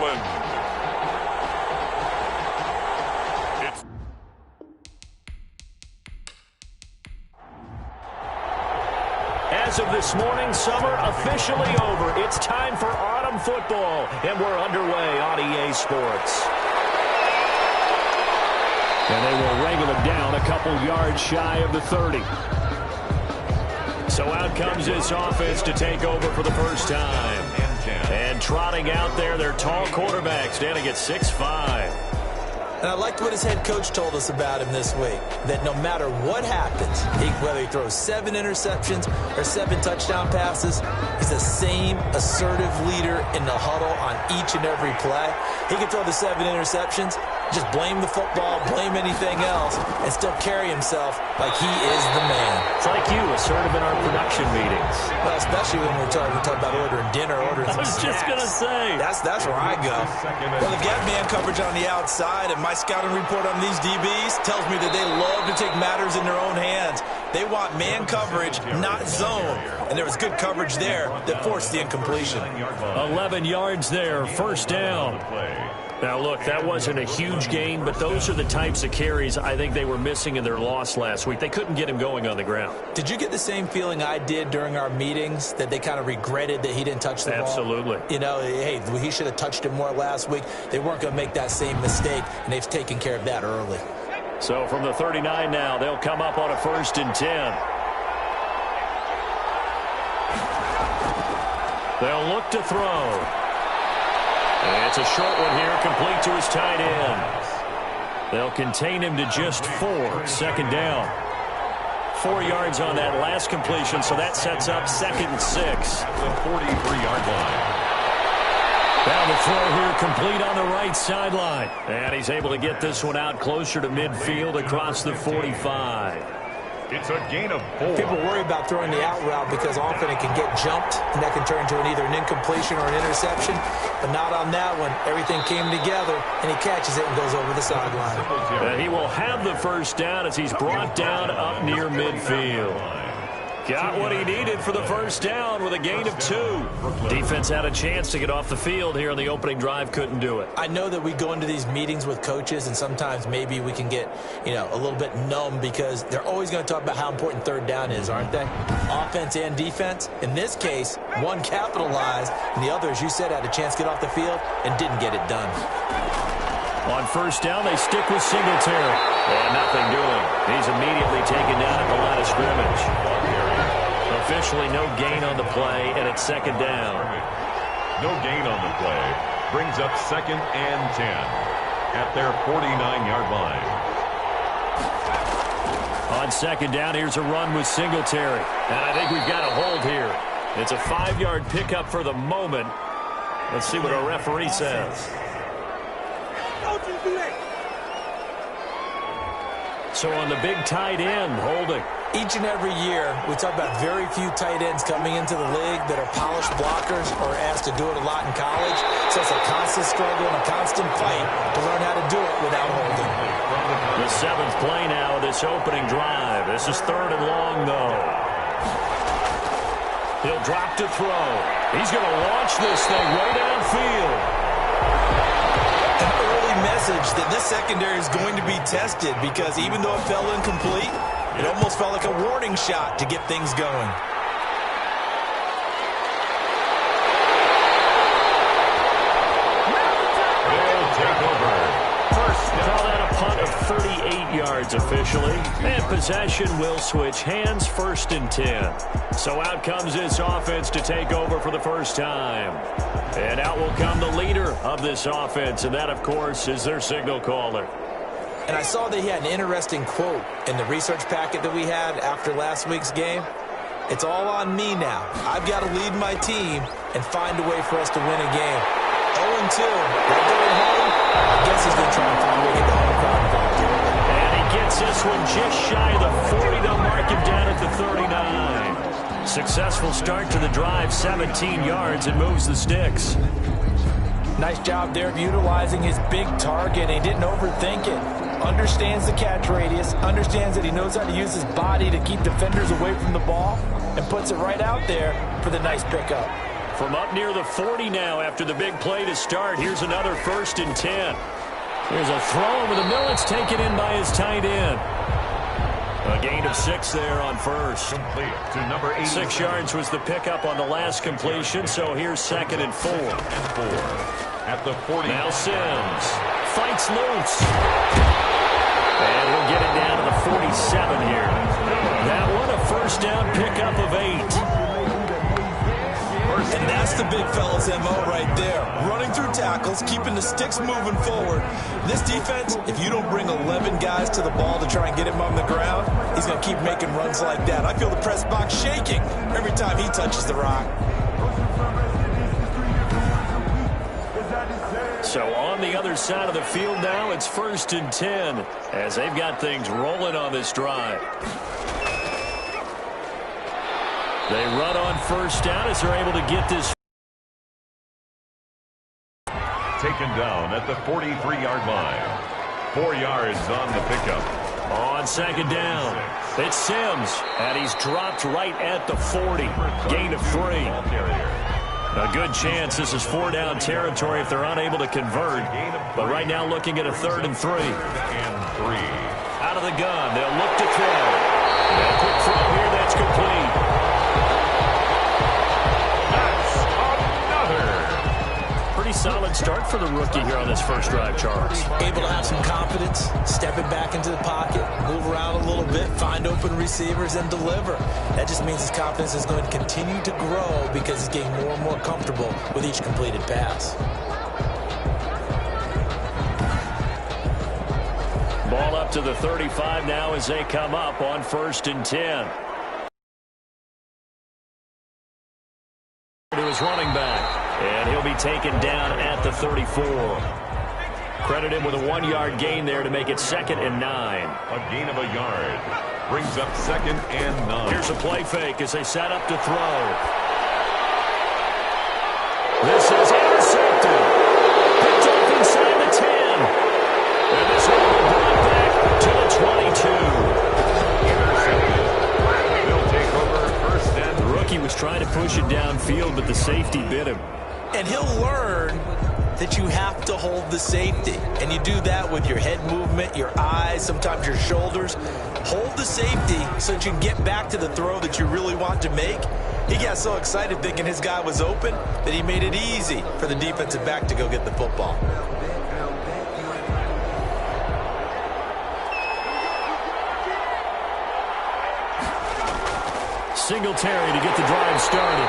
Oakland. As of this morning, summer officially over. It's time for autumn football, and we're underway on EA Sports. And they will wrangle him down a couple yards shy of the 30. So out comes this offense to take over for the first time. And trotting out there, their tall quarterback standing at 6'5". And I liked what his head coach told us about him this week, that no matter what happens, whether he throws 7 interceptions or 7 touchdown passes, he's the same assertive leader in the huddle on each and every play. He can throw the 7 interceptions, just blame the football, blame anything else, and still carry himself like he is the man. It's like you, assertive in our production meetings. Well, especially when we're talking about ordering dinner, ordering some snacks. I was just going to say. That's where I go. Well, they've got man coverage on the outside, and my scouting report on these DBs tells me that they love to take matters in their own hands. They want man coverage, not zone. And there was good coverage there that forced the incompletion. 11 yards there, first down. Now, look, that wasn't a huge gain, but those are the types of carries I think they were missing in their loss last week. They couldn't get him going on the ground. Did you get the same feeling I did during our meetings, that they kind of regretted that he didn't touch the ball? Absolutely. You know, hey, he should have touched it more last week. They weren't going to make that same mistake, and they've taken care of that early. So from the 39 now, they'll come up on a 1st and 10. They'll look to throw. And it's a short one here, complete to his tight end. They'll contain him to just 4, second down. 4 yards on that last completion, so that sets up 2nd and 6. The 43-yard line. Down the throw here, complete on the right sideline. And he's able to get this one out closer to midfield across the 45. It's a gain of 4. People worry about throwing the out route because often it can get jumped, and that can turn into either an incompletion or an interception. But not on that one. Everything came together, and he catches it and goes over the sideline. And he will have the first down as he's brought down up near midfield. Got what he needed for the first down with a gain of 2. Defense had a chance to get off the field here on the opening drive, couldn't do it. I know that we go into these meetings with coaches, and sometimes maybe we can get, a little bit numb because they're always going to talk about how important 3rd down is, aren't they? Offense and defense. In this case, one capitalized, and the other, as you said, had a chance to get off the field and didn't get it done. On first down, they stick with Singletary. And nothing doing. He's immediately taken down at the line of scrimmage. Officially no gain on the play, and it's 2nd down. No gain on the play. Brings up 2nd and 10 at their 49-yard line. On 2nd down, here's a run with Singletary. And I think we've got a hold here. It's a 5-yard pickup for the moment. Let's see what our referee says. So on the big tight end, holding. Each and every year, we talk about very few tight ends coming into the league that are polished blockers or asked to do it a lot in college. So it's a constant struggle and a constant fight to learn how to do it without holding. The 7th play now of this opening drive. This is 3rd and long, though. He'll drop to throw. He's going to launch this thing way downfield. An early message that this secondary is going to be tested because even though it fell incomplete, it almost felt like a warning shot to get things going. They'll take over. First, call that a punt of 38 yards officially. And possession will switch hands, 1st and 10. So out comes this offense to take over for the first time. And out will come the leader of this offense, and that, of course, is their signal caller. And I saw that he had an interesting quote in the research packet that we had after last week's game. It's all on me now. I've got to lead my team and find a way for us to win a game. 0-2, right there at home. I guess he's going to try and find a way to get the home crowd involved. And he gets this one just shy of the 40. They'll mark him down at the 39. Successful start to the drive, 17 yards, and moves the sticks. Nice job there of utilizing his big target. He didn't overthink it. Understands the catch radius, understands that he knows how to use his body to keep defenders away from the ball, and puts it right out there for the nice pickup. From up near the 40 now after the big play to start. Here's another 1st and 10. There's a throw over the middle. It's taken in by his tight end. A gain of 6 there on first. Complete to number 8. 6 yards was the pickup on the last completion, so here's 2nd and 4. At the 40. Now Sims fights loose. And he'll get it down to the 47 here. That one, a 1st down pickup of 8. And that's the big fella's MO right there. Running through tackles, keeping the sticks moving forward. This defense, if you don't bring 11 guys to the ball to try and get him on the ground, he's going to keep making runs like that. I feel the press box shaking every time he touches the rock. So on the other side of the field now, it's 1st and 10 as they've got things rolling on this drive. They run on 1st down as they're able to get this. Taken down at the 43-yard line. 4 yards on the pickup. On 2nd down, it's Sims, and he's dropped right at the 40. Gain of 3. A good chance this is 4-down territory if they're unable to convert. But right now looking at a 3rd and 3. Out of the gun, they'll look to throw. And a quick throw here, that's complete. Pretty solid start for the rookie here on this first drive, Charles. Able to have some confidence, stepping back into the pocket, move around a little bit, find open receivers, and deliver. That just means his confidence is going to continue to grow because he's getting more and more comfortable with each completed pass. Ball up to the 35 now as they come up on 1st and 10. To his running back. And he'll be taken down at the 34. Credit him with a 1-yard gain there to make it 2nd and 9. A gain of a yard. Brings up 2nd and 9. Here's a play fake as they set up to throw. This is intercepted. Picked up inside the 10. And this one will be brought back to the 22. Intercepted. They'll take over 1st and 10. The rookie was trying to push it downfield, but the safety bit him. And he'll learn that you have to hold the safety. And you do that with your head movement, your eyes, sometimes your shoulders. Hold the safety so that you can get back to the throw that you really want to make. He got so excited thinking his guy was open that he made it easy for the defensive back to go get the football. Singletary to get the drive started.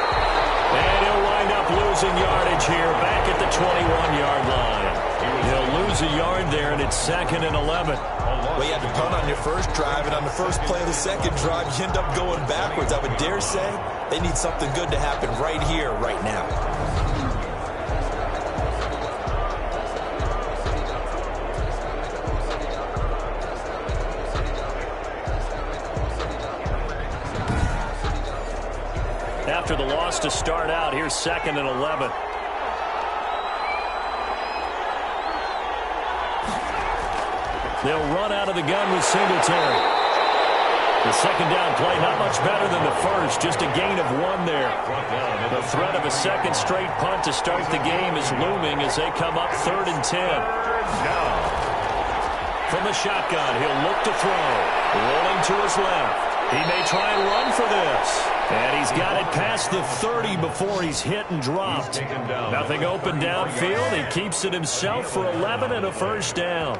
And he'll wind up losing yardage here back at the 21-yard line. He'll lose a yard there, and it's 2nd and 11. Well, you had to punt on your first drive, and on the first play of the second drive, you end up going backwards. I would dare say they need something good to happen right here, right now. After the loss to start out, here's 2nd and 11. They'll run out of the gun with Singletary. The 2nd down play, not much better than the first, just a gain of 1 there. The threat of a 2nd straight punt to start the game is looming as they come up 3rd and 10. From the shotgun, he'll look to throw. Rolling to his left. He may try and run for this. And he's got it past the 30 before he's hit and dropped. Nothing open downfield. He keeps it himself for 11 and a 1st down.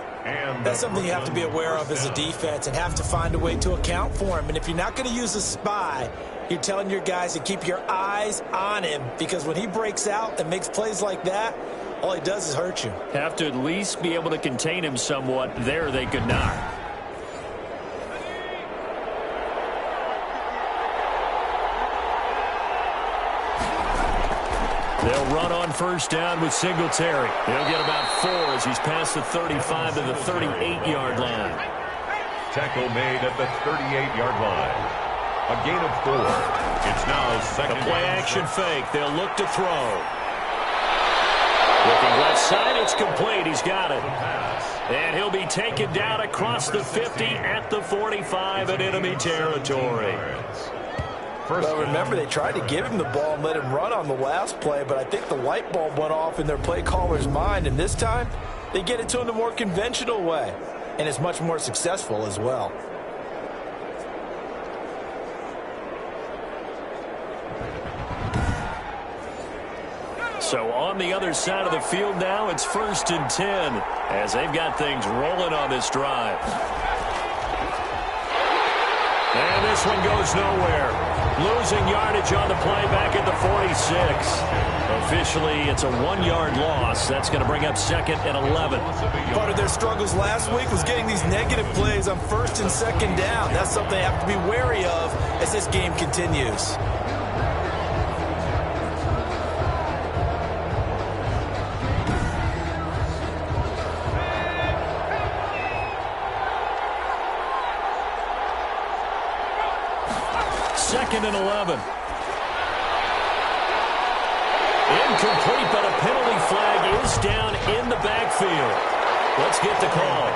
That's something you have to be aware of as a defense and have to find a way to account for him. And if you're not going to use a spy, you're telling your guys to keep your eyes on him, because when he breaks out and makes plays like that, all he does is hurt you. Have to at least be able to contain him somewhat. There they could not. They'll run on 1st down with Singletary. He'll get about 4 as he's past the 35 to the 38-yard line. Tackle made at the 38-yard line. A gain of 4. It's now 2nd. The play-action fake. They'll look to throw. Looking left side, it's complete. He's got it. And he'll be taken down across the 50 at the 45 in enemy territory. Well, remember, they tried to give him the ball and let him run on the last play, but I think the light bulb went off in their play caller's mind, and this time they get it to him the more conventional way, and it's much more successful as well. So on the other side of the field now, it's 1st and 10 as they've got things rolling on this drive. And this one goes nowhere. Losing yardage on the play back at the 46. Officially, it's a 1-yard loss. That's going to bring up 2nd and 11. Part of their struggles last week was getting these negative plays on 1st and 2nd down. That's something they have to be wary of as this game continues. Second and 11. Incomplete, but a penalty flag is down in the backfield. Let's get the call.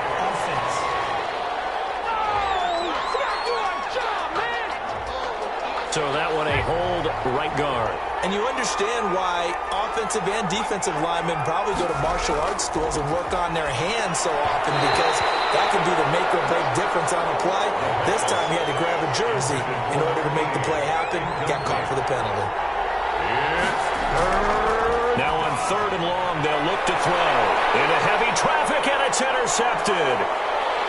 So that one a hold right guard. And you understand why offensive and defensive linemen probably go to martial arts schools and work on their hands so often, because that can be the make or break difference on a play. This time he had to grab a jersey in order to make the play happen. Got caught for the penalty. Now on 3rd and long, they'll look to throw. Into heavy traffic, and it's intercepted.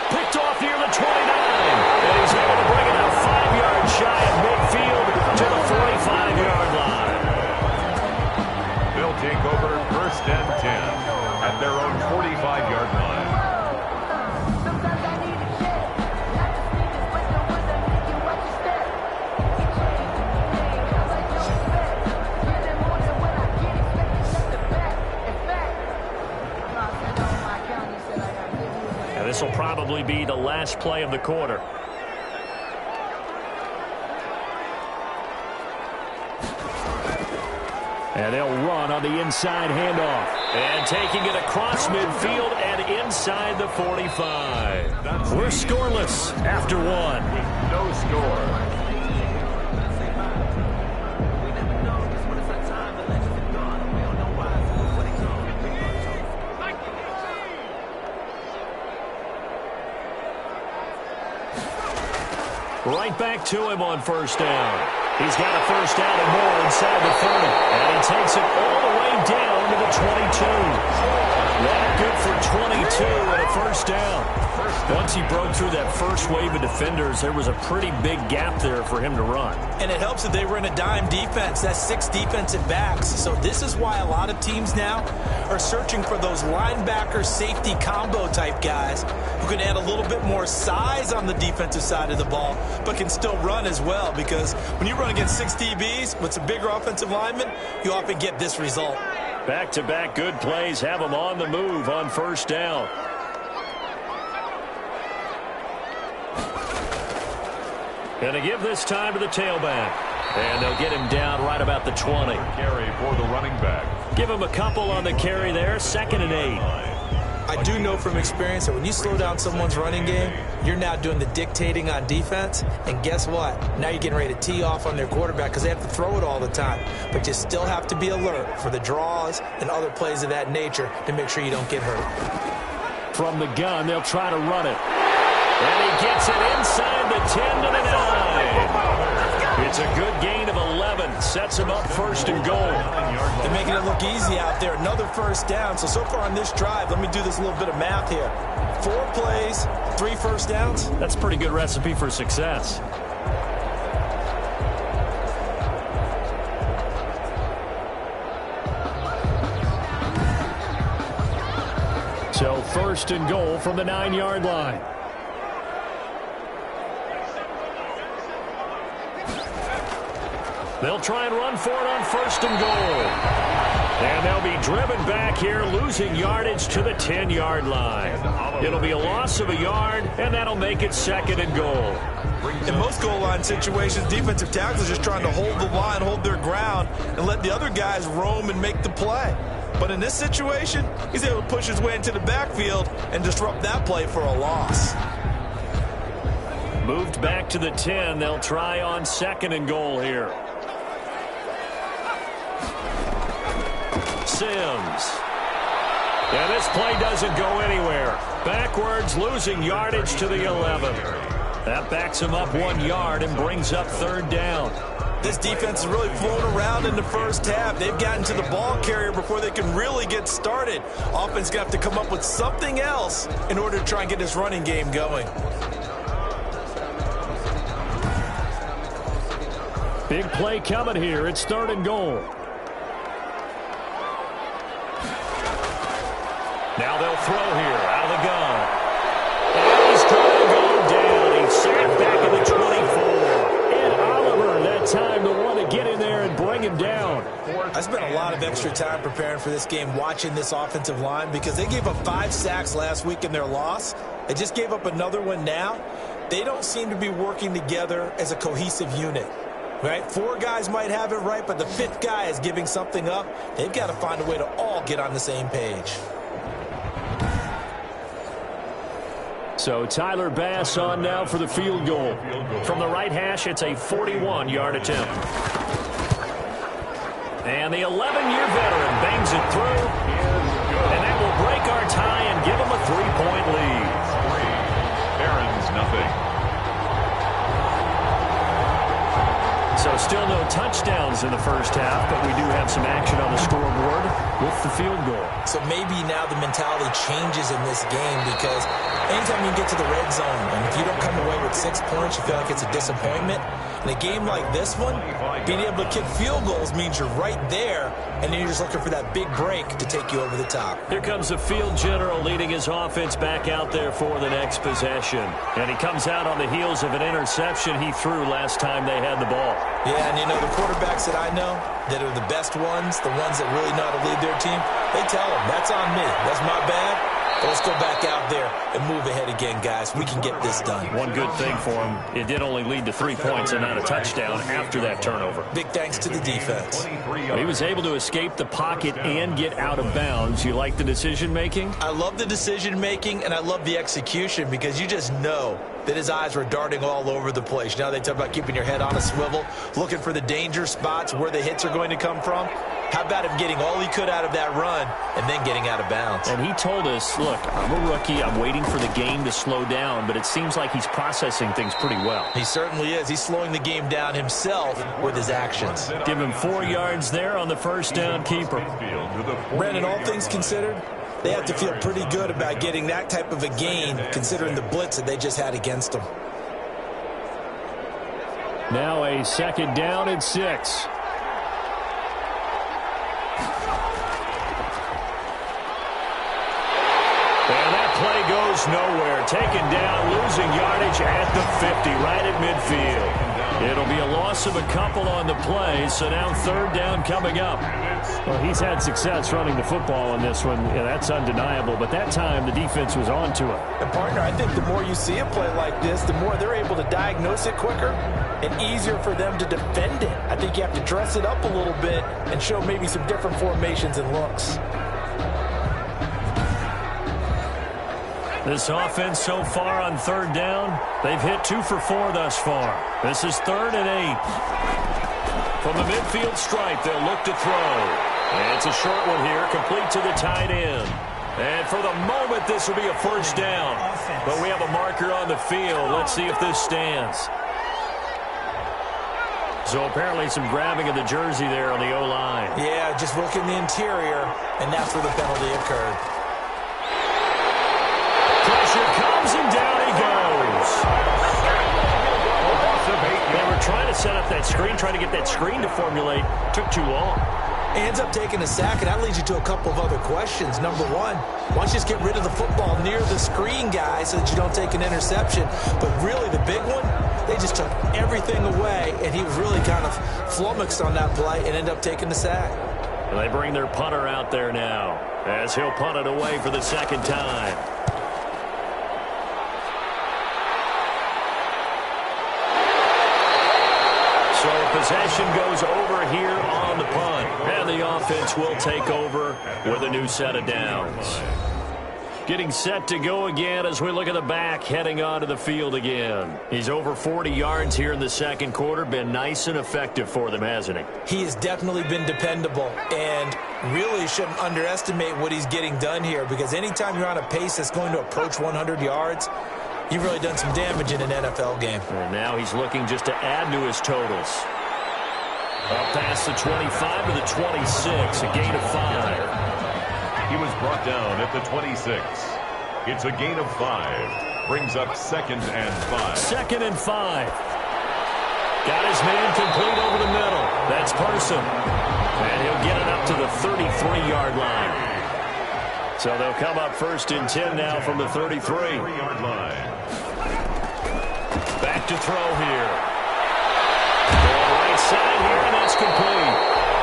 Picked off near the 29. And he's able to bring it out 5 yards shy of midfield to the 45-yard line. They'll take over 1st and 10 at their own 45-yard line. This will probably be the last play of the quarter. And they'll run on the inside handoff. And taking it across midfield and inside the 45. We're scoreless after 1. No score. Right back to him on 1st down. He's got a 1st down and more inside the 30. And he takes it all the way down to the 22. That good for 22 and a 1st down. Once he broke through that first wave of defenders, there was a pretty big gap there for him to run. And it helps that they were in a dime defense. That's 6 defensive backs. So this is why a lot of teams now are searching for those linebacker safety combo type guys who can add a little bit more size on the defensive side of the ball, but can still run as well. Because when you run against 6 DBs with some bigger offensive linemen, you often get this result. Back-to-back good plays have them on the move on 1st down. Going to give this time to the tailback. And they'll get him down right about the 20. Carry for the running back. Give him a couple on the carry there. 2nd and 8. I do know from experience that when you slow down someone's running game, you're now doing the dictating on defense. And guess what? Now you're getting ready to tee off on their quarterback because they have to throw it all the time. But you still have to be alert for the draws and other plays of that nature to make sure you don't get hurt. From the gun, they'll try to run it. And he gets it inside the 10 to the 9. It's a good gain of 11. Sets him up 1st and goal. They're making it look easy out there. Another 1st down. So far on this drive, let me do this little bit of math here. 4 plays, 3 1st downs. That's a pretty good recipe for success. So 1st and goal from the 9-yard line. They'll try and run for it on 1st and goal. And they'll be driven back here, losing yardage to the 10-yard line. It'll be a loss of a yard, and that'll make it 2nd and goal. In most goal line situations, defensive tackles are just trying to hold the line, hold their ground, and let the other guys roam and make the play. But in this situation, he's able to push his way into the backfield and disrupt that play for a loss. Moved back to the 10. They'll try on 2nd and goal here. Sims. And this play doesn't go anywhere. Backwards, losing yardage to the 11. That backs him up 1 yard and brings up 3rd down. This defense has really flown around in the first half. They've gotten to the ball carrier before they can really get started. Offense going to have to come up with something else in order to try and get this running game going. Big play coming here. It's 3rd and goal. Now they'll throw here out of the gun. And he's going to go down. He's sacked back at the 24. And Oliver, that time, the one to get in there and bring him down. I spent a lot of extra time preparing for this game, watching this offensive line, because they gave up 5 sacks last week in their loss. They just gave up another one now. They don't seem to be working together as a cohesive unit. Right? 4 guys might have it right, but the 5th guy is giving something up. They've got to find a way to all get on the same page. So Tyler Bass on now for the field goal. From the right hash, it's a 41-yard attempt. And the 11-year veteran bangs it through. And that will break our tie and give him a 3-point lead. Barons, nothing. So still no touchdowns in the first half, but we do have some action on the scoreboard with the field goal. So maybe now the mentality changes in this game, because anytime you get to the red zone, and if you don't come away with 6 points, you feel like it's a disappointment. In a game like this one, being able to kick field goals means you're right there, and then you're just looking for that big break to take you over the top. Here comes the field general leading his offense back out there for the next possession. And he comes out on the heels of an interception he threw last time they had the ball. Yeah, and you know, the quarterbacks that I know that are the best ones, the ones that really know how to lead their team, they tell them, that's on me. That's my bad. But let's go back out there and move ahead again, guys. We can get this done. One good thing for him, it did only lead to 3 points and not a touchdown after that turnover. Big thanks to the defense. He was able to escape the pocket and get out of bounds. You like the decision-making? I love the decision-making, and I love the execution, because you just know that his eyes were darting all over the place. You know, they talk about keeping your head on a swivel, looking for the danger spots where the hits are going to come from. How about him getting all he could out of that run and then getting out of bounds? And he told us, look, I'm a rookie. I'm waiting for the game to slow down, but it seems like he's processing things pretty well. He certainly is. He's slowing the game down himself with his actions. Give him 4 yards there on the first down keeper. Brandon, all things considered, they have to feel pretty good about getting that type of a gain, considering the blitz that they just had against them. Now a 2nd down and 6. And that play goes nowhere. Taken down, losing yardage at the 50, right at midfield. It'll be a loss of a couple on the play, so now 3rd down coming up. Well, he's had success running the football on this one. Yeah, that's undeniable, but that time the defense was on to it. And, partner, I think the more you see a play like this, the more they're able to diagnose it quicker and easier for them to defend it. I think you have to dress it up a little bit and show maybe some different formations and looks. This offense so far on 3rd down, they've hit 2 for 4 thus far. This is 3rd and 8. From the midfield stripe, they'll look to throw. And it's a short one here, complete to the tight end. And for the moment, this will be a first down. But we have a marker on the field. Let's see if this stands. So apparently some grabbing of the jersey there on the O-line. Yeah, just look in the interior, and that's where the penalty occurred. Pressure comes, and down he goes. They were trying to set up that screen, trying to get that screen to formulate. Took too long. He ends up taking a sack, and that leads you to a couple of other questions. Number one, why don't you just get rid of the football near the screen guy so that you don't take an interception? But really, the big one, they just took everything away, and he was really kind of flummoxed on that play and ended up taking the sack. Well, they bring their punter out there now as he'll punt it away for the 2nd time. So possession goes over here on the punt, and the offense will take over with a new set of downs. Getting set to go again as we look at the back heading onto the field again. He's over 40 yards here in the second quarter. Been nice and effective for them, hasn't he? He has definitely been dependable and really shouldn't underestimate what he's getting done here, because anytime you're on a pace that's going to approach 100 yards, you've really done some damage in an NFL game. And now he's looking just to add to his totals. Up past the 25 to the 26, a gain of 5. He was brought down at the 26. It's a gain of 5. Brings up 2nd and 5. 2nd and 5. Got his man complete over the middle. That's Parson. And he'll get it up to the 33-yard line. So they'll come up 1st and 10 now from the 33-yard line. Back to throw here. Going right side here, and that's complete.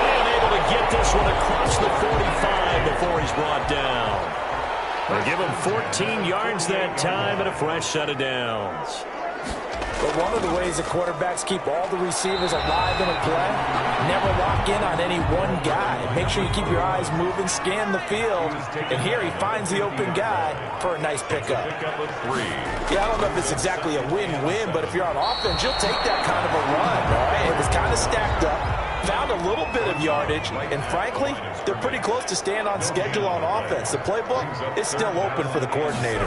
And able to get this one across the 45 before he's brought down. They give him 14 yards that time and a fresh set of downs. But one of the ways that quarterbacks keep all the receivers alive in a play, never lock in on any one guy. Make sure you keep your eyes moving, scan the field, and here he finds the open guy for a nice pickup. Yeah, I don't know if it's exactly a win-win, but if you're on offense, you'll take that kind of a run. All right? It was kind of stacked up, found a little bit of yardage, and frankly, they're pretty close to staying on schedule on offense. The playbook is still open for the coordinator.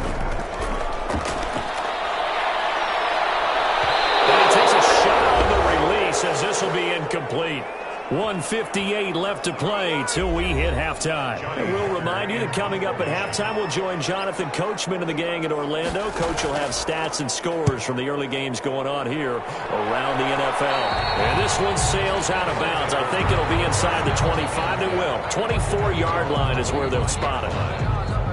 Says this will be incomplete. 1:58 left to play till we hit halftime. And we'll remind you that coming up at halftime, we'll join Jonathan Coachman and the gang in Orlando. Coach will have stats and scores from the early games going on here around the NFL. And this one sails out of bounds. I think it'll be inside the 25. It will. 24-yard line is where they'll spot it.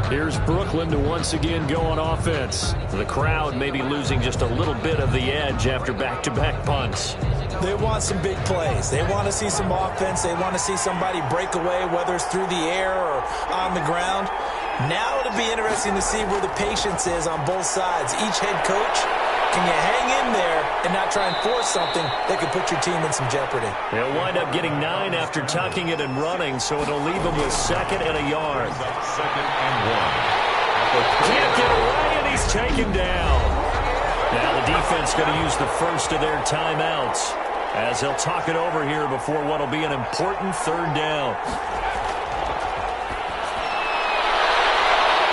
Here's Brooklyn to once again go on offense. The crowd may be losing just a little bit of the edge after back-to-back punts. They want some big plays. They want to see some offense. They want to see somebody break away, whether it's through the air or on the ground. Now it'll be interesting to see where the patience is on both sides. Each head coach, can you hang in there and not try and force something that could put your team in some jeopardy? They'll wind up getting 9 after tucking it and running, so it'll leave them with 2nd and a yard. 2nd and 1. Can't get away, and he's taken down. Now the defense going to use the first of their timeouts as they'll talk it over here before what will be an important 3rd down.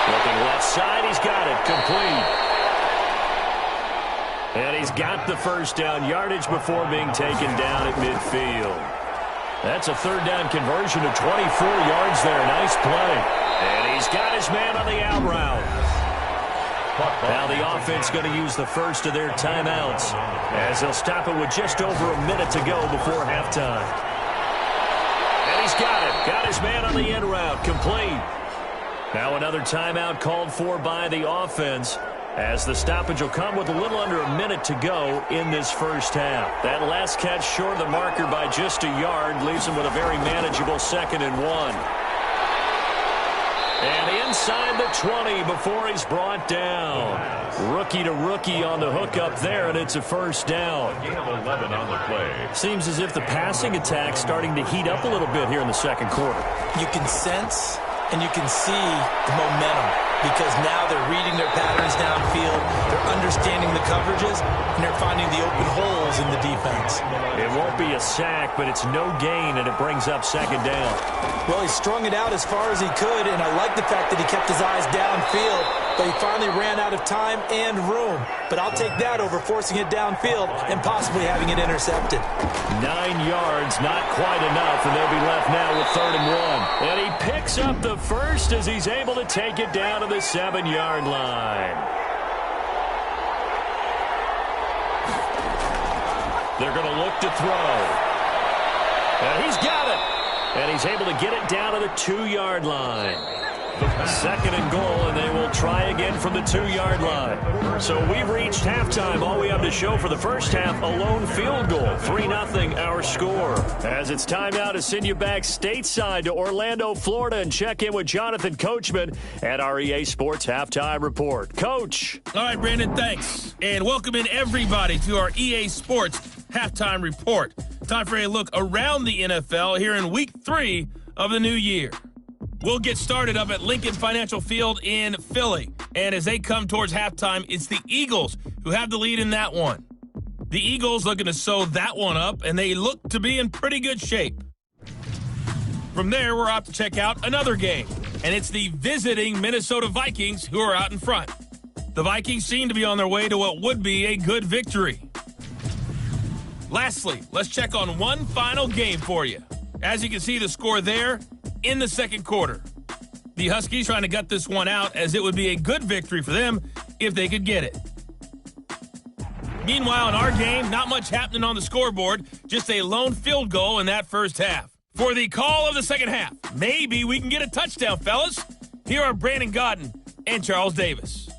Looking left side, he's got it, complete. And he's got the first down, yardage before being taken down at midfield. That's a 3rd down conversion of 24 yards there. Nice play. And he's got his man on the out route. Now the offense going to use the first of their timeouts as they'll stop it with just over a minute to go before halftime. And he's got it. Got his man on the end route. Complete. Now another timeout called for by the offense as the stoppage will come with a little under a minute to go in this first half. That last catch short of the marker by just a yard leaves him with a very manageable 2nd and 1. And inside the 20 before he's brought down. Rookie to rookie on the hook up there, and it's a first down. Gain of 11 on the play. Seems as if the passing attack's starting to heat up a little bit here in the second quarter. You can sense and you can see the momentum because now they're reading their patterns downfield, they're understanding the coverages, and they're finding the open holes in the defense. It won't be a sack, but it's no gain, and it brings up 2nd down. Well, he strung it out as far as he could, and I like the fact that he kept his eyes downfield, but he finally ran out of time and room. But I'll take that over forcing it downfield and possibly having it intercepted. 9 yards, not quite enough, and they'll be left now with 3rd and 1. And he picks up the first as he's able to take it down to the 7-yard line. They're going to look to throw. And he's got it. And he's able to get it down to the 2-yard line. 2nd and goal, and they will try again from the 2-yard line. So we've reached halftime. All we have to show for the first half, a lone field goal. 3-0 our score. As it's time now to send you back stateside to Orlando, Florida, and check in with Jonathan Coachman at our EA Sports Halftime Report. Coach. All right, Brandon, thanks. And welcome in everybody to our EA Sports Halftime Report. Time for a look around the NFL here in Week 3 of the new year. We'll get started up at Lincoln Financial Field in Philly. And as they come towards halftime, it's the Eagles who have the lead in that one. The Eagles looking to sew that one up, and they look to be in pretty good shape. From there, we're off to check out another game, and it's the visiting Minnesota Vikings who are out in front. The Vikings seem to be on their way to what would be a good victory. Lastly, let's check on one final game for you. As you can see the score there in the second quarter. The Huskies trying to gut this one out, as it would be a good victory for them if they could get it. Meanwhile, in our game, not much happening on the scoreboard, just a lone field goal in that first half. For the call of the second half, maybe we can get a touchdown, fellas. Here are Brandon Godden and Charles Davis.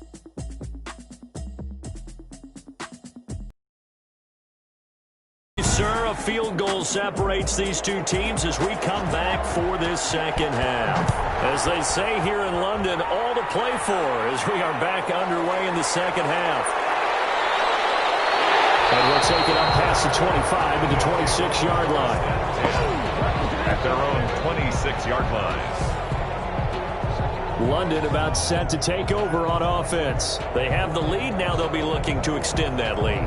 Sir, a field goal separates these two teams as we come back for this second half. As they say here in London, all to play for as we are back underway in the second half. And we'll take it up past the 25 at the 26-yard line. At their own 26-yard line. London about set to take over on offense. They have the lead. Now they'll be looking to extend that lead.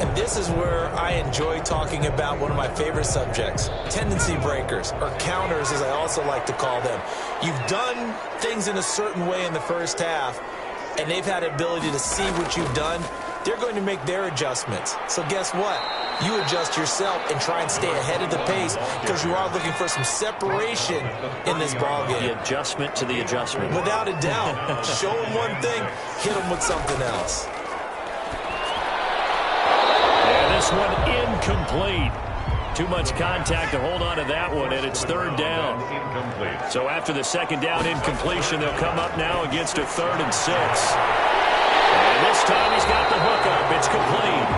And this is where I enjoy talking about one of my favorite subjects, tendency breakers, or counters as I also like to call them. You've done things in a certain way in the first half, and they've had the ability to see what you've done. They're going to make their adjustments. So guess what? You adjust yourself and try and stay ahead of the pace because you are looking for some separation in this ballgame. The adjustment to the adjustment. Without a doubt. Show them one thing, hit them with something else. And this one incomplete. Too much contact to hold on to that one, and it's third down. Incomplete. So after the second down incompletion, they'll come up now against a 3rd and 6. And this time he's got the hook up. It's complete.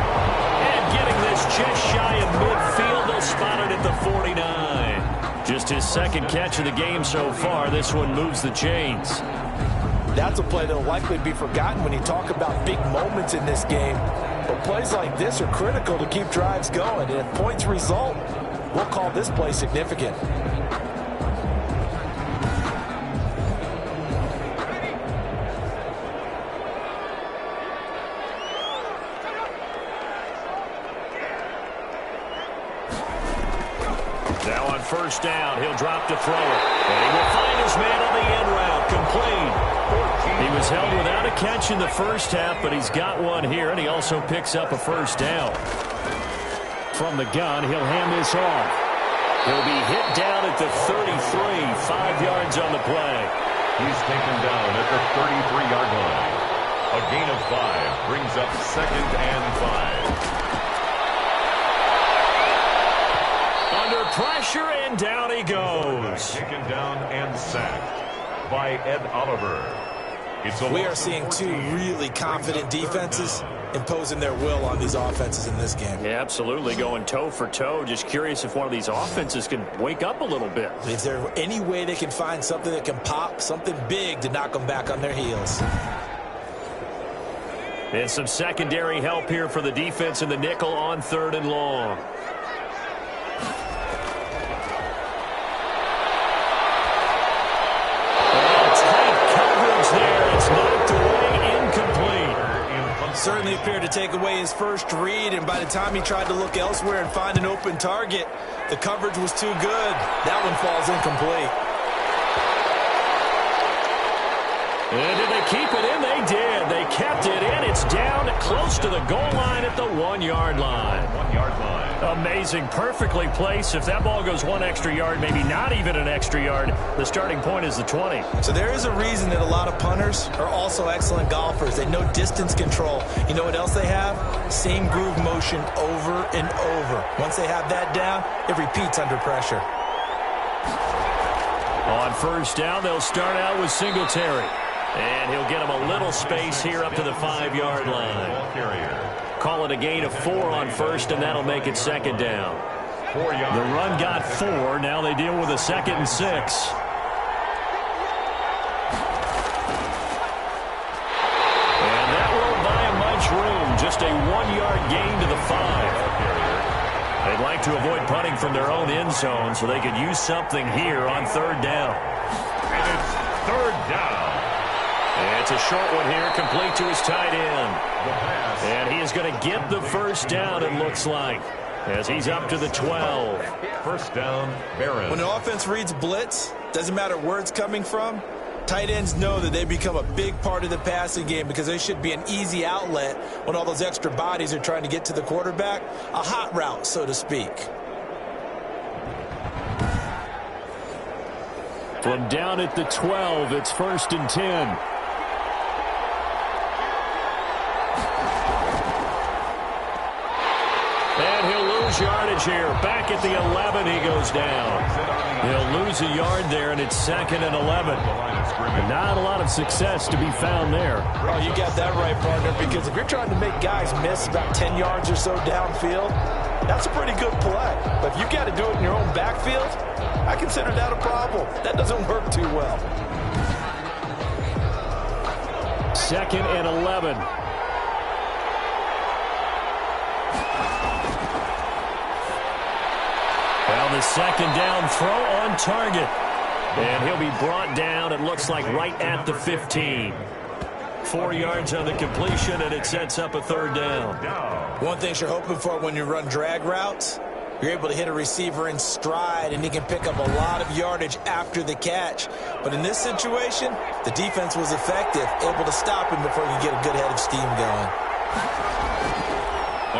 And getting this just shy of midfield, they'll spot it at the 49. Just his second catch of the game so far. This one moves the chains. That's a play that will likely be forgotten when you talk about big moments in this game. But plays like this are critical to keep drives going. And if points result, we'll call this play significant. Now on first down, he'll drop to throw it. And he will find his man on the end route, complete. He was held without a catch in the first half, but he's got one here, and he also picks up a first down. From the gun, he'll hand this off. He'll be hit down at the 33, 5 yards on the play. He's taken down at the 33-yard line. A gain of 5 brings up 2nd and 5. Under pressure, and down he goes. Taken down and sacked by Ed Oliver. We are seeing two really confident defenses imposing their will on these offenses in this game. Yeah, absolutely, going toe for toe. Just curious if one of these offenses can wake up a little bit. If there's any way they can find something that can pop, something big to knock them back on their heels. And some secondary help here for the defense in the nickel on 3rd and long. Certainly appeared to take away his first read, and by the time he tried to look elsewhere and find an open target, the coverage was too good. That one falls incomplete. And did they keep it in? They did. They kept it in. It's down close to the goal line at the 1-yard line. 1-yard line. Amazing. Perfectly placed. If that ball goes 1 extra yard, maybe not even an extra yard, the starting point is the 20. So there is a reason that a lot of punters are also excellent golfers. They know distance control. You know what else they have? Same groove motion over and over. Once they have that down, it repeats under pressure. On first down, they'll start out with Singletary. And he'll get him a little space here up to the 5-yard line. Call it a gain of 4 on first, and that'll make it 2nd down. The run got 4. Now they deal with a 2nd and 6. And that won't buy him much room. Just a 1-yard gain to the 5. They'd like to avoid punting from their own end zone so they could use something here on 3rd down. it's third down. And it's a short one here, complete to his tight end. The pass. And he is going to get the first down, it looks like, as he's up to the 12. First down, Barron. When the offense reads blitz, doesn't matter where it's coming from, tight ends know that they become a big part of the passing game because they should be an easy outlet when all those extra bodies are trying to get to the quarterback. A hot route, so to speak. From down at the 12, it's 1st and 10. And he'll lose yardage here. Back at the 11, he goes down. He'll lose a yard there, and it's 2nd and 11. Not a lot of success to be found there. Oh, you got that right, partner, because if you're trying to make guys miss about 10 yards or so downfield, that's a pretty good play. But if you got to do it in your own backfield, I consider that a problem. That doesn't work too well. 2nd and 11. Well, the 2nd down throw on target. And he'll be brought down, it looks like, right at the 15. 4 yards on the completion, and it sets up a 3rd down. One thing you're hoping for when you run drag routes, you're able to hit a receiver in stride, and he can pick up a lot of yardage after the catch. But in this situation, the defense was effective, able to stop him before he could get a good head of steam going.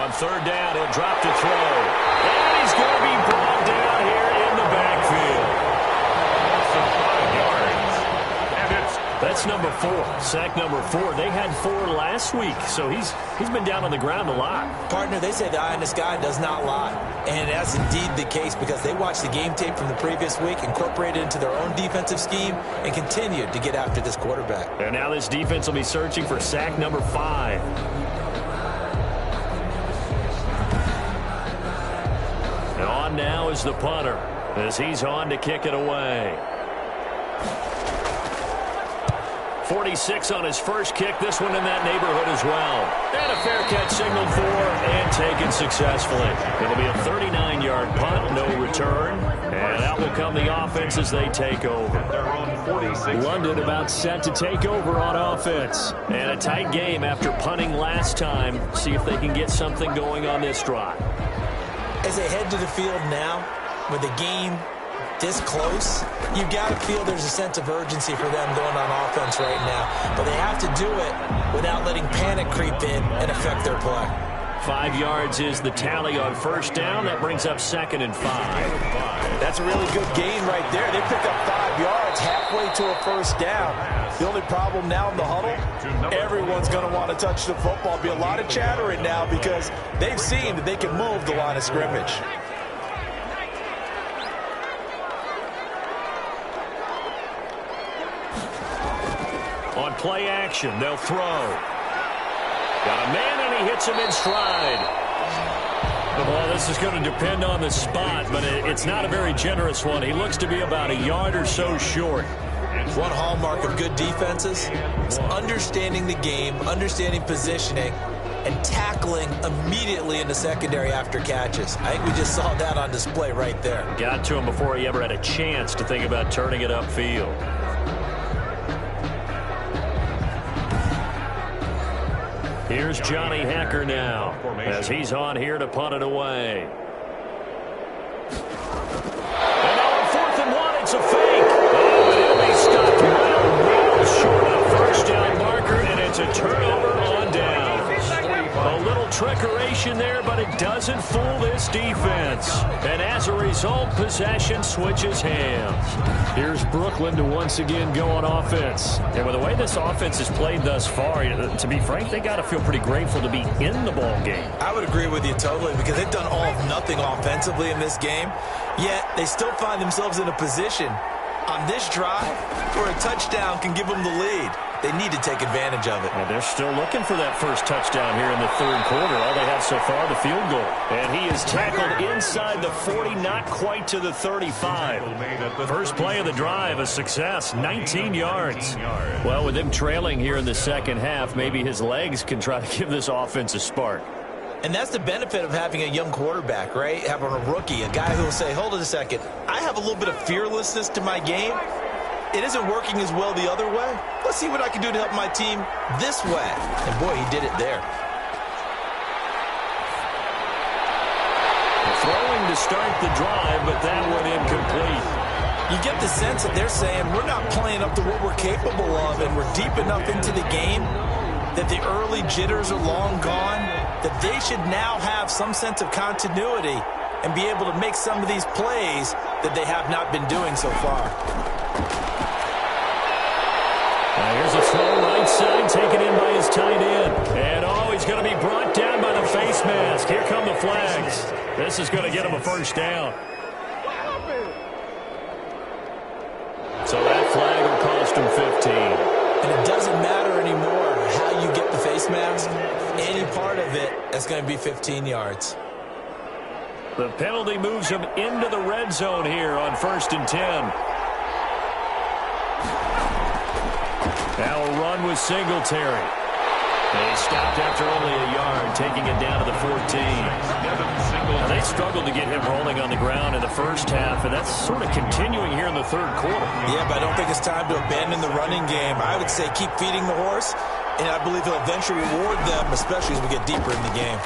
On 3rd down, he'll drop to throw. And he's going to be brought down here in the backfield. That's number 4, sack number 4. They had 4 last week, so he's been down on the ground a lot. Partner, they say the eye in the sky does not lie, and that's indeed the case because they watched the game tape from the previous week, incorporated it into their own defensive scheme, and continued to get after this quarterback. And now this defense will be searching for sack number 5. And on now is the punter as he's on to kick it away. 46 on his first kick, this one in that neighborhood as well. And a fair catch signaled for and taken successfully. It'll be a 39-yard punt, no return. And out will come the offense as they take over. London about set to take over on offense. And a tight game after punting last time. See if they can get something going on this drive. As they head to the field now, with the game this close, you've got to feel there's a sense of urgency for them going on offense right now. But they have to do it without letting panic creep in and affect their play. 5 yards is the tally on 1st down. That brings up 2nd and 5. That's a really good gain right there. They pick up 5 yards halfway to a 1st down. The only problem now in the huddle, everyone's going to want to touch the football. Be a lot of chattering now because they've seen that they can move the line of scrimmage. On play action, they'll throw. Got a man, and he hits him in stride. Well, this is going to depend on the spot, but it's not a very generous one. He looks to be about a yard or so short. One hallmark of good defenses is understanding the game, understanding positioning, and tackling immediately in the secondary after catches. I think we just saw that on display right there. Got to him before he ever had a chance to think about turning it upfield. Here's Johnny Hacker now as he's on here to punt it away. And now on 4th and 1, it's a fake. Oh, and it'll be stopped well short of 1st down marker, and it's a turnover on down. A little trickeration there, but it doesn't fool this defense. And as a result, possession switches hands. Here's Brooklyn to once again go on offense. And with the way this offense has played thus far, to be frank, they got to feel pretty grateful to be in the ball game. I would agree with you totally because they've done all of nothing offensively in this game, yet they still find themselves in a position on this drive where a touchdown can give them the lead. They need to take advantage of it. And they're still looking for that first touchdown here in the 3rd quarter. All they have so far, the field goal. And he is tackled inside the 40, not quite to the 35. First play of the drive, a success, 19 yards. Well, with him trailing here in the 2nd half, maybe his legs can try to give this offense a spark. And that's the benefit of having a young quarterback, right? Having a rookie, a guy who will say, hold it a second, I have a little bit of fearlessness to my game. it isn't working as well the other way. Let's see what I can do to help my team this way. And boy, he did it there. Throwing to start the drive, but that one incomplete. You get the sense that they're saying we're not playing up to what we're capable of, and we're deep enough into the game that the early jitters are long gone, that they should now have some sense of continuity and be able to make some of these plays that they have not been doing so far. Here's a throw right side, taken in by his tight end. And he's going to be brought down by the face mask. Here come the flags. This is going to get him a first down. So that flag will cost him 15. And it doesn't matter anymore how you get the face mask. Any part of it is going to be 15 yards. The penalty moves him into the red zone here on 1st and 10. Now a run with Singletary. And he stopped after only a yard, taking it down to the 14. Now they struggled to get him rolling on the ground in the first half, and that's sort of continuing here in the third quarter. Yeah, but I don't think it's time to abandon the running game. I would say keep feeding the horse, and I believe he'll eventually reward them, especially as we get deeper in the game.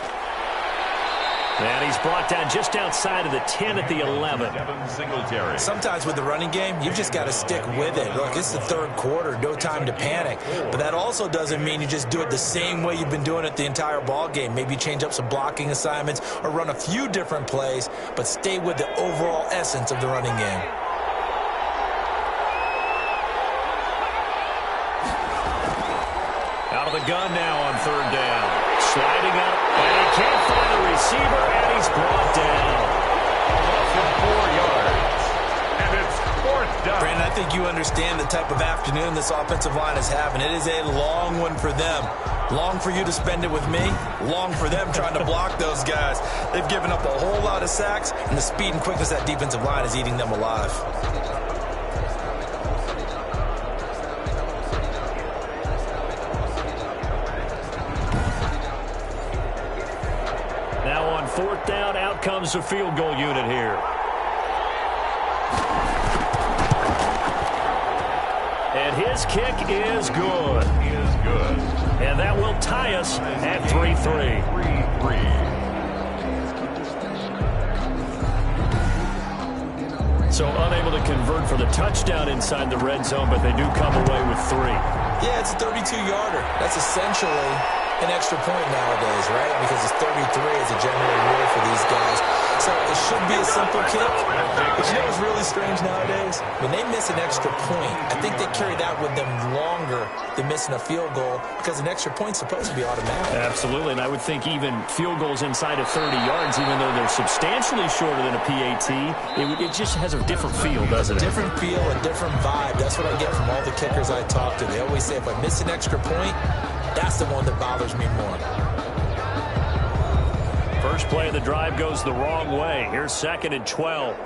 And he's brought down just outside of the 10 at the 11. Sometimes with the running game, you've just got to stick with it. Look, it's the third quarter, no time to panic. But that also doesn't mean you just do it the same way you've been doing it the entire ball game. Maybe change up some blocking assignments or run a few different plays, but stay with the overall essence of the running game. Out of the gun now on 3rd down. Sliding up, and he can't find the receiver, and he's brought down. Loss of 4 yards. And it's 4th down. Brandon, I think you understand the type of afternoon this offensive line is having. It is a long one for them. Long for you to spend it with me. Long for them trying to block those guys. They've given up a whole lot of sacks, and the speed and quickness of that defensive line is eating them alive. Now on 4th down, out comes the field goal unit here. And his kick is good. And that will tie us at 3-3. So unable to convert for the touchdown inside the red zone, but they do come away with 3. Yeah, it's a 32-yarder. That's essentially an extra point nowadays, right? Because it's 33 is a general rule for these guys. So it should be a simple kick. But you know what's really strange nowadays? When they miss an extra point, I think they carry that with them longer than missing a field goal because an extra point's supposed to be automatic. Absolutely, and I would think even field goals inside of 30 yards, even though they're substantially shorter than a PAT, it just has a different feel, doesn't it? Different feel, a different vibe. That's what I get from all the kickers I talk to. They always say if I miss an extra point, that's the one that bothers me more. First play of the drive goes the wrong way. Here's 2nd and 12.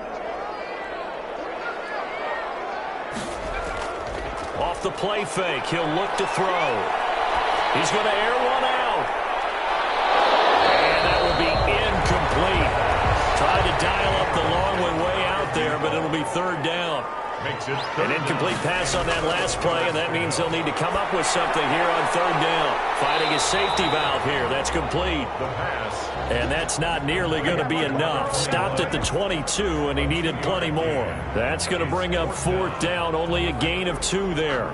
Off the play fake, he'll look to throw. He's going to air one out. And that will be incomplete. Tried to dial up the long one way out there, but it'll be 3rd down. An incomplete pass on that last play, and that means they'll need to come up with something here on 3rd down. Finding a safety valve here. That's complete. And that's not nearly going to be enough. Stopped at the 22, and he needed plenty more. That's going to bring up 4th down. Only a gain of 2 there.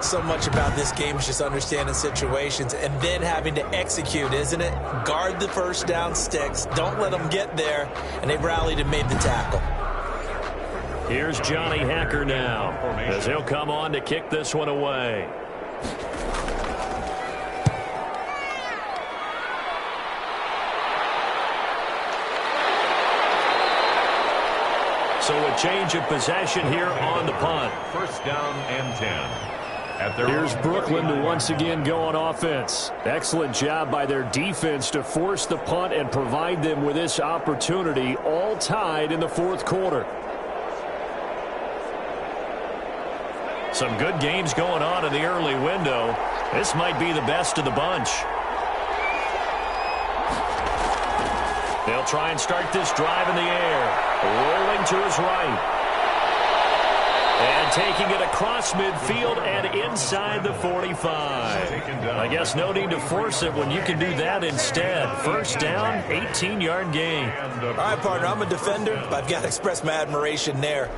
So much about this game is just understanding situations and then having to execute, isn't it? Guard the first down sticks. Don't let them get there. And they rallied and made the tackle. Here's Johnny Hacker now, as he'll come on to kick this one away. So a change of possession here on the punt. 1st down and 10. Here's Brooklyn to once again go on offense. Excellent job by their defense to force the punt and provide them with this opportunity, all tied in the 4th quarter. Some good games going on in the early window. This might be the best of the bunch. They'll try and start this drive in the air. Rolling to his right. And taking it across midfield and inside the 45. I guess no need to force it when you can do that instead. First down, 18-yard gain. All right, partner, I'm a defender, but I've got to express my admiration there.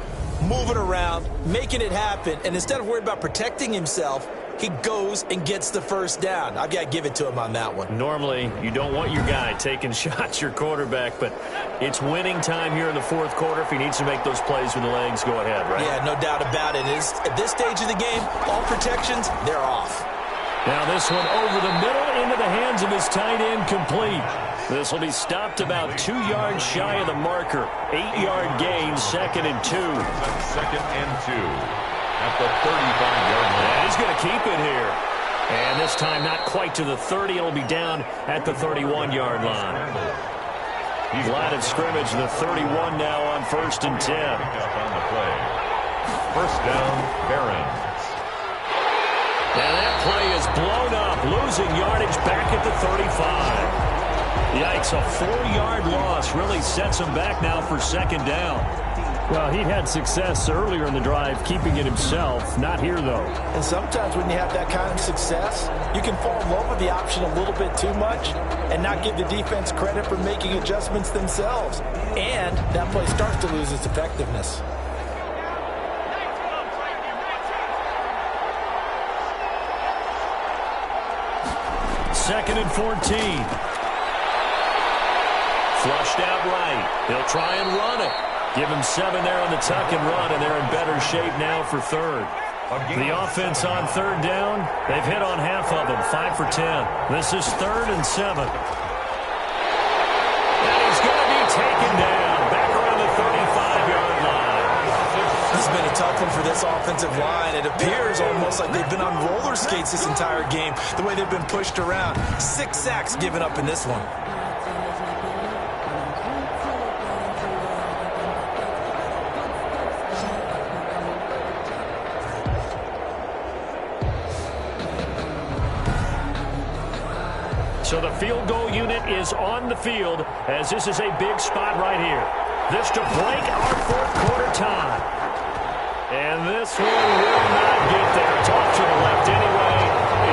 Moving around, making it happen, and instead of worried about protecting himself, he goes and gets the first down. I've got to give it to him on that one. Normally, you don't want your guy taking shots, your quarterback, but it's winning time here in the fourth quarter. If he needs to make those plays with the legs, go ahead, right? Yeah, no doubt about it. At this stage of the game, all protections, they're off. Now this one over the middle into the hands of his tight end, complete. This will be stopped about 2 yards shy of the marker. 8-yard gain, 2nd and 2. 2nd and 2. At the 35-yard line. And he's going to keep it here. And this time not quite to the 30. It'll be down at the 31-yard line. Line of scrimmage, the 31 now on 1st and 10. On the play. First down, Barons. And that play is blown up, losing yardage back at the 35. Yikes, a 4-yard loss really sets him back now for 2nd down. Well, he had success earlier in the drive, keeping it himself. Not here, though. And sometimes when you have that kind of success, you can fall in love with the option a little bit too much and not give the defense credit for making adjustments themselves. And that play starts to lose its effectiveness. Second and 14. Flushed out right. He'll try and run it. Give him 7 there on the tuck and run, and they're in better shape now for 3rd. The offense on 3rd down, they've hit on half of them, 5 for 10. This is 3rd and 7. And he's going to be taken down, back around the 35-yard line. This has been a tough one for this offensive line. It appears almost like they've been on roller skates this entire game, the way they've been pushed around. 6 sacks given up in this one. So the field goal unit is on the field as this is a big spot right here. This to break our fourth quarter tie. And this one will not get there. It's off to the left anyway.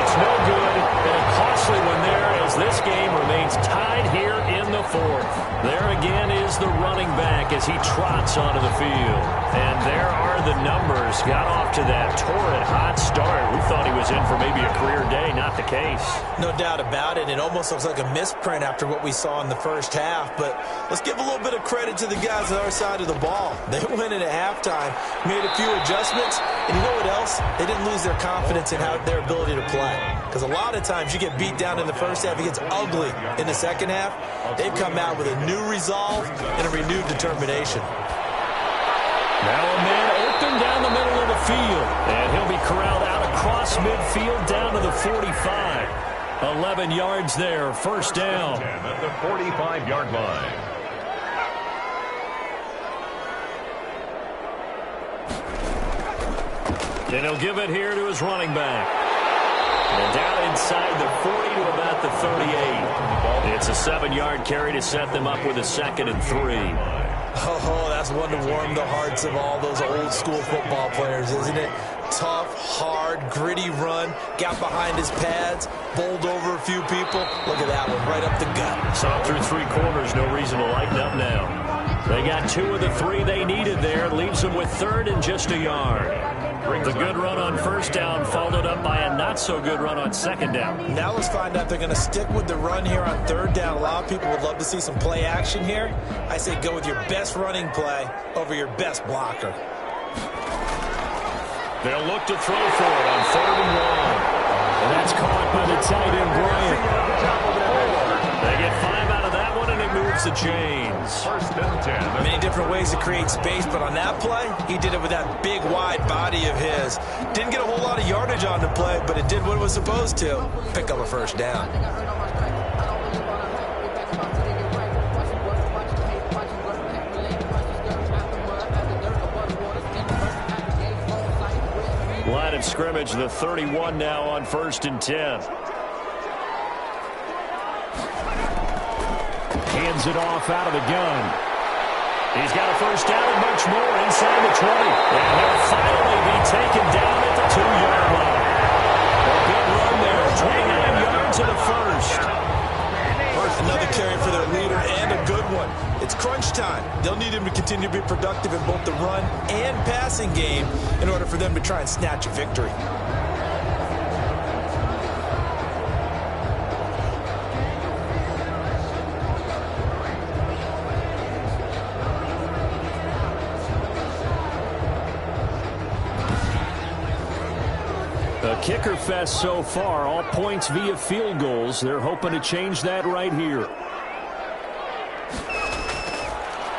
It's no good. And a costly one there as this game remains tied here in the fourth. There again is the running back as he trots onto the field. And there are the numbers. Got off to that torrid hot start. We thought he was in for maybe a career day. Not the case. No doubt about it. It almost looks like a misprint after what we saw in the first half. But let's give a little bit of credit to the guys on our side of the ball. They went in at halftime, made a few adjustments, and you know what else? They didn't lose their confidence in their ability to play. Because a lot of times you get beat down in the first half, it gets ugly in the second half. They've come out with a new resolve and a renewed determination. Now a man open down the middle of the field. And he'll be corralled out across midfield down to the 45. 11 yards there, first down. At the 45-yard line. And he'll give it here to his running back. And down inside the 40 to about the 38. It's a 7-yard carry to set them up with a 2nd and 3. Oh, that's one to warm the hearts of all those old school football players, isn't it? Tough, hard, gritty run. Got behind his pads, bowled over a few people. Look at that one, right up the gut. Saw through 3 quarters, no reason to lighten up now. They got 2 of the 3 they needed there. Leaves them with 3rd and just a yard. The good run on first down followed up by a not-so-good run on 2nd down. Now let's find out if they're going to stick with the run here on 3rd down. A lot of people would love to see some play action here. I say go with your best running play over your best blocker. They'll look to throw for it on 3rd and 1. And that's caught by the tight end, Bryant. They get 5 out of that one, and it moves the chains. First and 10. Many different ways to create space, but on that play, he did it with that big, wide body of his. Didn't get a whole lot of yardage on the play, but it did what it was supposed to. Pick up a first down. Line of scrimmage, the 31 now on 1st and 10. Hands it off out of the gun. He's got a first down and much more inside the 20. And he'll finally be taken down at the 2-yard line. A good run there, 29 yards in the first. Another carry for their leader and a good one. It's crunch time. They'll need him to continue to be productive in both the run and passing game in order for them to try and snatch a victory. A kicker fest so far, all points via field goals. They're hoping to change that right here.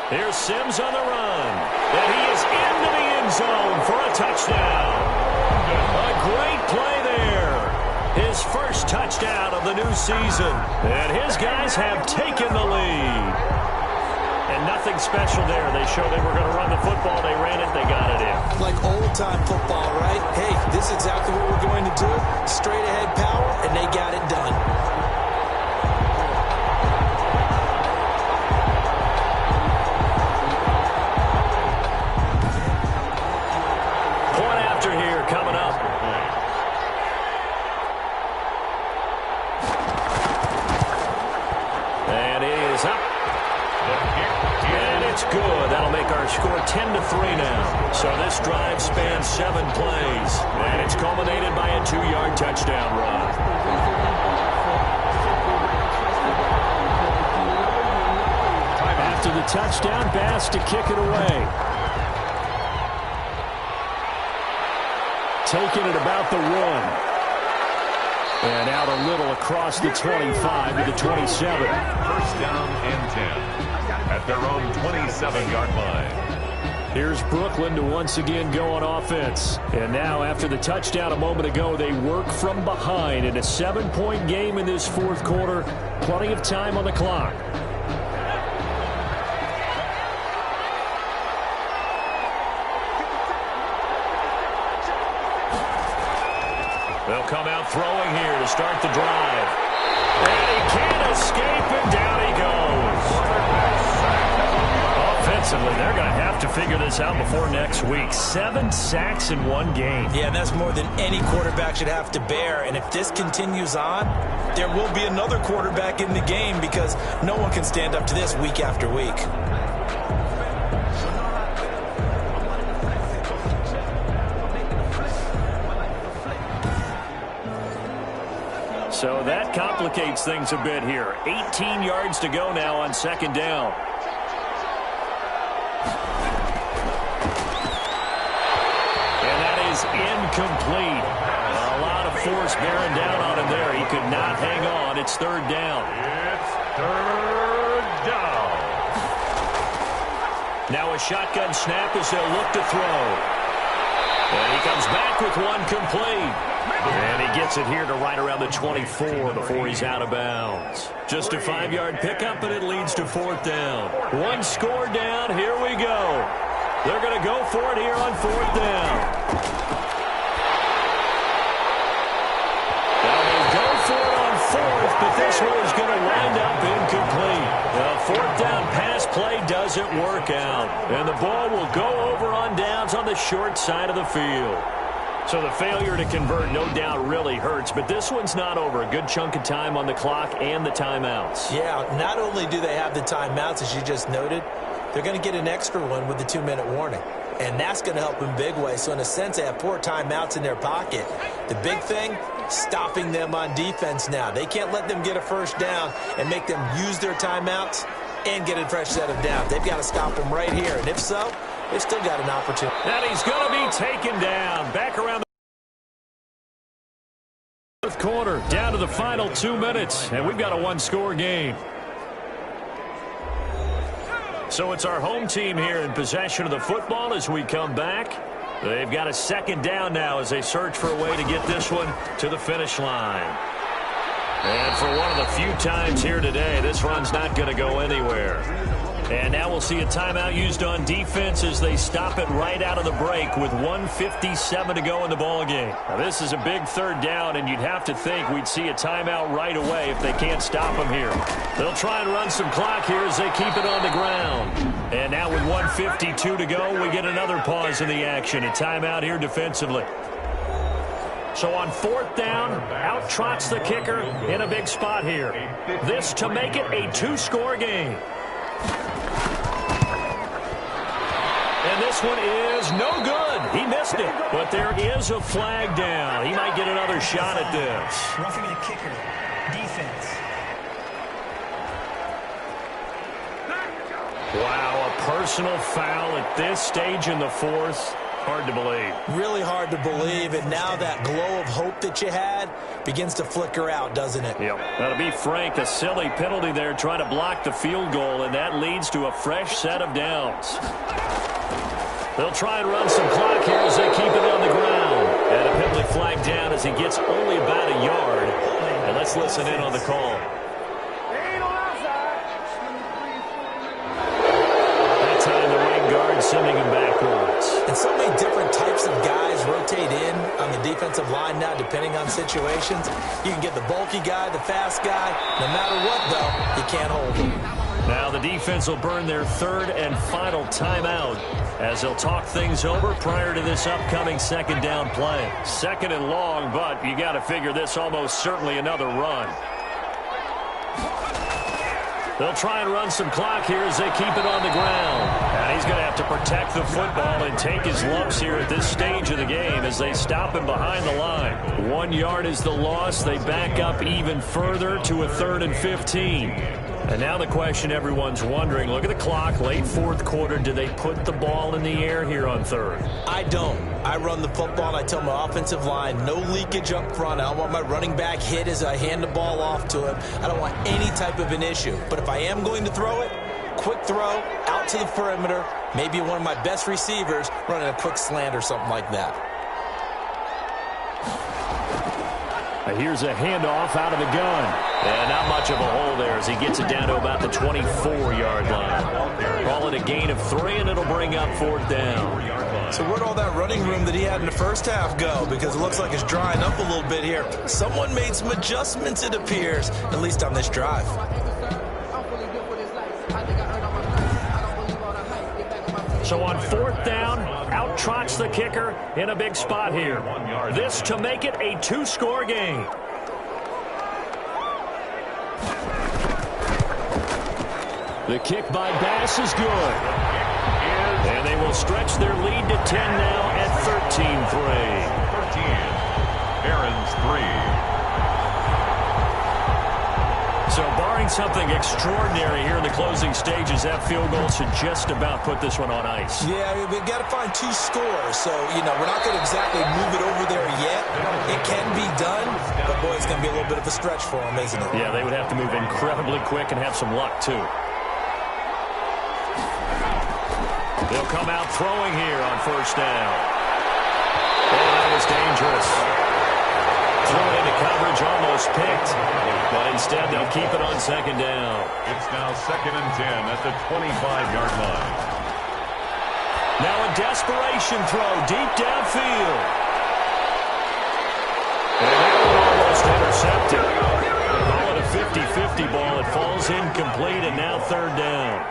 Here's Sims on the run. And he is into the end zone for a touchdown. A great play there. His first touchdown of the new season. And his guys have taken the lead. And nothing special there. They showed they were going to run the football. They ran it. They got it in. Like old-time football, right? Hey, this is exactly what we're going to do. Straight-ahead power, and they got it done. Point after here coming up. And it is up. And it's good. That'll make our score 10-3 now. So this drive spans 7 plays. And it's culminated by a 2-yard touchdown run. After the touchdown, Bass to kick it away. Taking it about the 1. And out a little across the 25 to the 27. First down and 10 at their own 27-yard line. Here's Brooklyn to once again go on offense. And now after the touchdown a moment ago, they work from behind in a 7-point game in this fourth quarter. Plenty of time on the clock. They'll come out throwing here to start the drive. And he can't escape, and down he goes. Offensively, they're going to have to figure this out before next week. 7 sacks in one game. Yeah, and that's more than any quarterback should have to bear. And if this continues on, there will be another quarterback in the game because no one can stand up to this week after week. So that complicates things a bit here. 18 yards to go now on second down. And that is incomplete. A lot of force bearing down on him there. He could not hang on. It's third down. It's third down. Now a shotgun snap as they'll look to throw. And he comes back with one complete. And he gets it here to right around the 24 before he's out of bounds. Just a 5-yard pickup, and it leads to fourth down. One score down. Here we go. They're going to go for it here on fourth down. Now they go for it on fourth, but this one is going to wind up incomplete. The fourth down pass play doesn't work out. And the ball will go over on downs on the short side of the field. So the failure to convert, no doubt, really hurts. But this one's not over. A good chunk of time on the clock and the timeouts. Yeah, not only do they have the timeouts, as you just noted, they're going to get an extra one with the 2-minute warning. And that's going to help in big way. So in a sense, they have 4 timeouts in their pocket. The big thing, stopping them on defense now. They can't let them get a first down and make them use their timeouts and get a fresh set of downs. They've got to stop them right here. And if so, they've still got an opportunity. And he's going to be taken down. Back around the fourth quarter, down to the final 2 minutes. And we've got a 1-score game. So it's our home team here in possession of the football as we come back. They've got a second down now as they search for a way to get this one to the finish line. And for one of the few times here today, this run's not going to go anywhere. And now we'll see a timeout used on defense as they stop it right out of the break with 1:57 to go in the ballgame. Now, this is a big third down, and you'd have to think we'd see a timeout right away if they can't stop them here. They'll try and run some clock here as they keep it on the ground. And now with 1:52 to go, we get another pause in the action. A timeout here defensively. So on fourth down, out trots the kicker in a big spot here. This to make it a two-score game. And this one is no good. He missed it. But there is a flag down. He might get another shot at this. Roughing the kicker. Defense. Wow, a personal foul at this stage in the fourth. Hard to believe. Really hard to believe, and now that glow of hope that you had begins to flicker out, doesn't it? Yep. Now, to be frank, a silly penalty there trying to block the field goal, and that leads to a fresh set of downs. They'll try and run some clock here as they keep it on the ground. And a penalty flag down as he gets only about a yard. And let's listen in on the call. That time the right guard sending him backwards. And so many different types of guys rotate in on the defensive line now, depending on situations. You can get the bulky guy, the fast guy. No matter what, though, you can't hold him. Now the defense will burn their third and final timeout as they'll talk things over prior to this upcoming second down play. Second and long, but you got to figure this almost certainly another run. They'll try and run some clock here as they keep it on the ground. And he's going to have to protect the football and take his lumps here at this stage of the game as they stop him behind the line. 1 yard is the loss. They back up even further to a 3rd and 15. And now the question everyone's wondering, look at the clock, late fourth quarter, do they put the ball in the air here on third? I don't. I run the football, and I tell my offensive line, no leakage up front. I don't want my running back hit as I hand the ball off to him. I don't want any type of an issue. But if I am going to throw it, quick throw, out to the perimeter, maybe one of my best receivers running a quick slant or something like that. Here's a handoff out of the gun. And not much of a hole there as he gets it down to about the 24-yard line. Call it a gain of 3, and it'll bring up fourth down. So where'd all that running room that he had in the first half go? Because it looks like it's drying up a little bit here. Someone made some adjustments, it appears, at least on this drive. So on fourth down, out trots the kicker in a big spot here. This to make it a two-score game. The kick by Bass is good. And they will stretch their lead to 10 now at 13-3. 13. Aaron's 3. So barring something extraordinary here in the closing stages, that field goal should just about put this one on ice. Yeah, we've got to find 2 scores. So, we're not going to exactly move it over there yet. It can be done, but, boy, it's going to be a little bit of a stretch for them, isn't it? Yeah, they would have to move incredibly quick and have some luck, too. They'll come out throwing here on first down. Oh, that was dangerous. Threw it into coverage, almost picked. But instead, they'll keep it on second down. It's now 2nd and 10 at the 25-yard line. Now a desperation throw deep downfield. And that one almost intercepted. Call it a 50-50 ball. It falls incomplete, and now third down.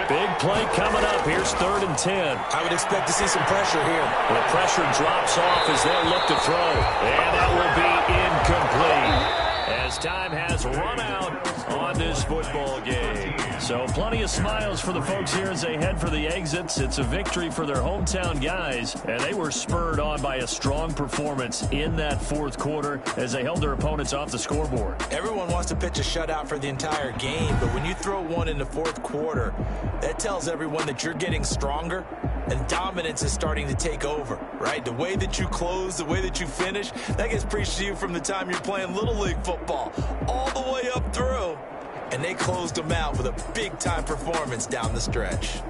Big play coming up. Here's 3rd and 10. I would expect to see some pressure here. The pressure drops off as they look to throw. And that will be incomplete as time has run out on this football game. So plenty of smiles for the folks here as they head for the exits. It's a victory for their hometown guys, and they were spurred on by a strong performance in that fourth quarter as they held their opponents off the scoreboard. Everyone wants to pitch a shutout for the entire game, but when you throw one in the fourth quarter, that tells everyone that you're getting stronger and dominance is starting to take over, right? The way that you close, the way that you finish, that gets preached to you from the time you're playing Little League football all the way up through. And they closed them out with a big-time performance down the stretch.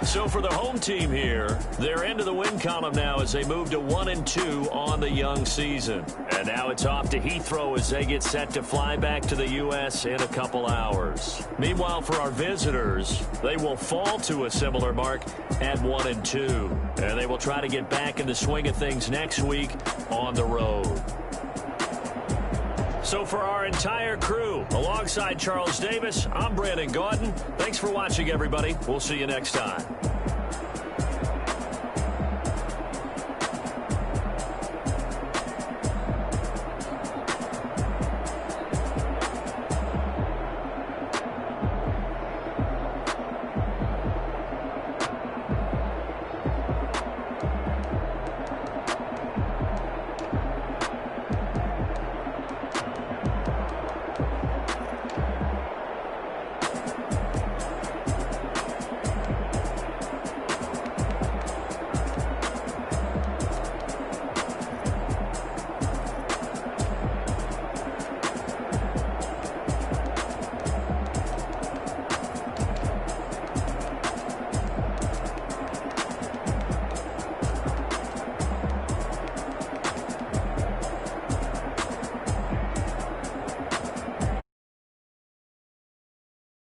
So for the home team here, they're into the win column now as they move to 1-2 on the young season. And now it's off to Heathrow as they get set to fly back to the U.S. in a couple hours. Meanwhile, for our visitors, they will fall to a similar mark at 1-2. And they will try to get back in the swing of things next week on the road. So for our entire crew, alongside Charles Davis, I'm Brandon Gaudin. Thanks for watching, everybody. We'll see you next time.